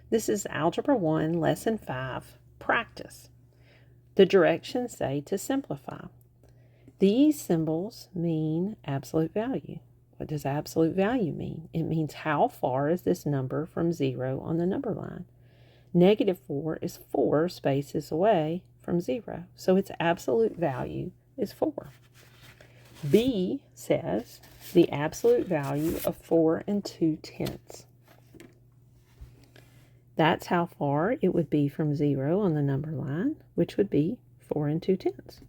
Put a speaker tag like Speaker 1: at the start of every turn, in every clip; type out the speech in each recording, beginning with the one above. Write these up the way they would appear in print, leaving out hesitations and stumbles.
Speaker 1: This is Algebra 1, Lesson 5, Practice. The directions say to simplify. These symbols mean absolute value. What does absolute value mean? It means how far is this number from 0 on the number line. -4 is 4 spaces away from 0, so its absolute value is 4. B says the absolute value of 4 2/10. That's how far it would be from 0 on the number line, which would be 4 2/10.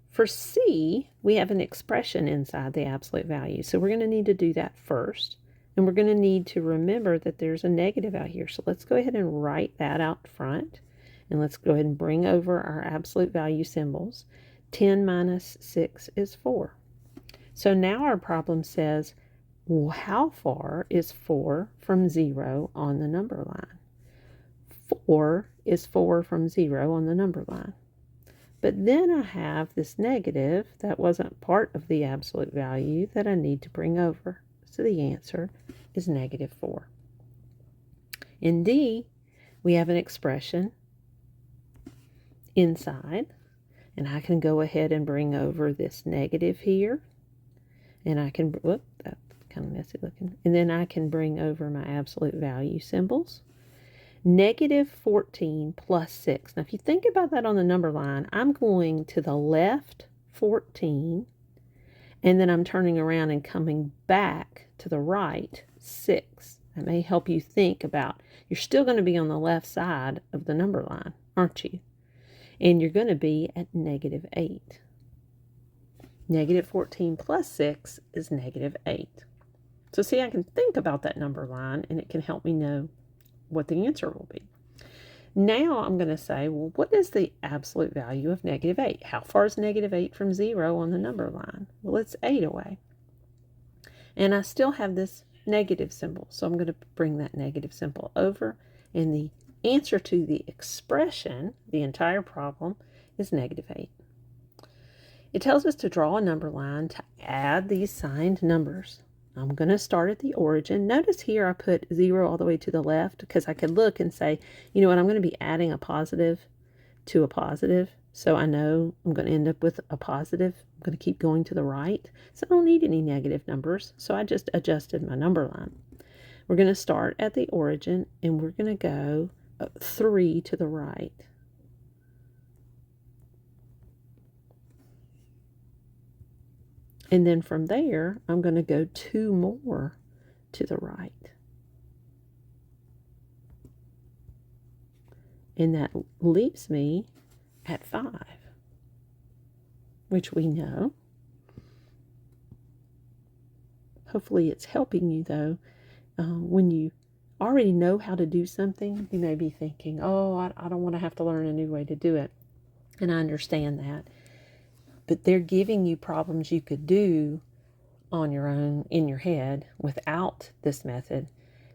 Speaker 1: For C, we have an expression inside the absolute value. So we're going to need to do that first. And we're going to need to remember that there's a negative out here. So let's go ahead and write that out front. And let's go ahead and bring over our absolute value symbols. 10 minus 6 is 4. So now our problem says, well, how far is 4 from 0 on the number line? 4 is 4 from 0 on the number line. But then I have this negative that wasn't part of the absolute value that I need to bring over. So the answer is -4. In D, we have an expression inside. And I can go ahead and bring over this negative here. And I can, whoop, that's kind of messy looking. And then I can bring over my absolute value symbols. -14 plus 6. Now, if you think about that on the number line, I'm going to the left 14, and then I'm turning around and coming back to the right 6. That may help you think about, you're still going to be on the left side of the number line, aren't you? And you're going to be at -8. -14 plus 6 is -8. So see, I can think about that number line, and it can help me know what the answer will be. Now I'm going to say, well, what is the absolute value of -8? How far is -8 from 0 on the number line? Well, it's 8 away. And I still have this negative symbol, so I'm going to bring that negative symbol over, and the answer to the expression, the entire problem, is -8. It tells us to draw a number line to add these signed numbers. I'm going to start at the origin. Notice here I put 0 all the way to the left because I could look and say, you know what, I'm going to be adding a positive to a positive. So I know I'm going to end up with a positive. I'm going to keep going to the right. So I don't need any negative numbers. So I just adjusted my number line. We're going to start at the origin and we're going to go 3 to the right. And then from there, I'm going to go 2 more to the right. And that leaves me at 5, which we know. Hopefully it's helping you, though. When you already know how to do something, you may be thinking, oh, I don't want to have to learn a new way to do it. And I understand that. But they're giving you problems you could do on your own in your head without this method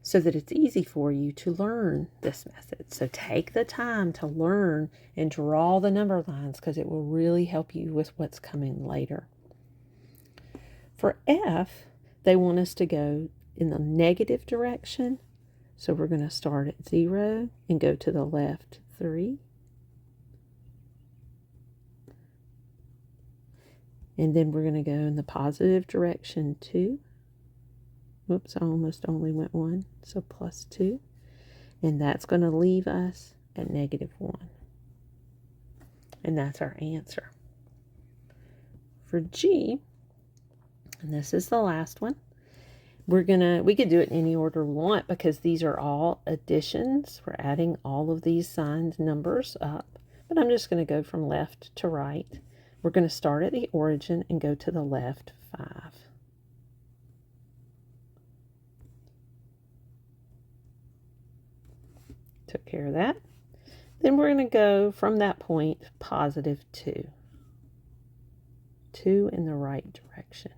Speaker 1: so that it's easy for you to learn this method. So take the time to learn and draw the number lines because it will really help you with what's coming later. For F, they want us to go in the negative direction. So we're going to start at 0 and go to the left 3. And then we're going to go in the positive direction 2. Whoops, I almost only went 1. So plus 2. And that's going to leave us at -1. And that's our answer. For G, and this is the last one, we could do it in any order we want because these are all additions. We're adding all of these signed numbers up. But I'm just going to go from left to right. We're going to start at the origin and go to the left 5. Took care of that. Then we're going to go from that point +2. 2 in the right direction.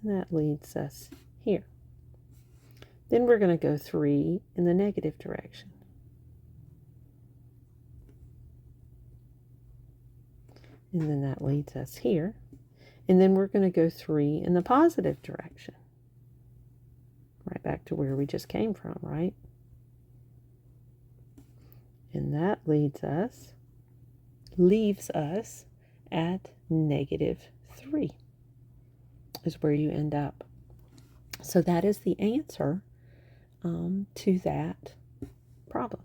Speaker 1: And that leads us here. Then we're going to go 3 in the negative direction. And then that leads us here. And then we're going to go 3 in the positive direction. Right back to where we just came from, right? And that leaves us at -3 is where you end up. So that is the answer to that problem.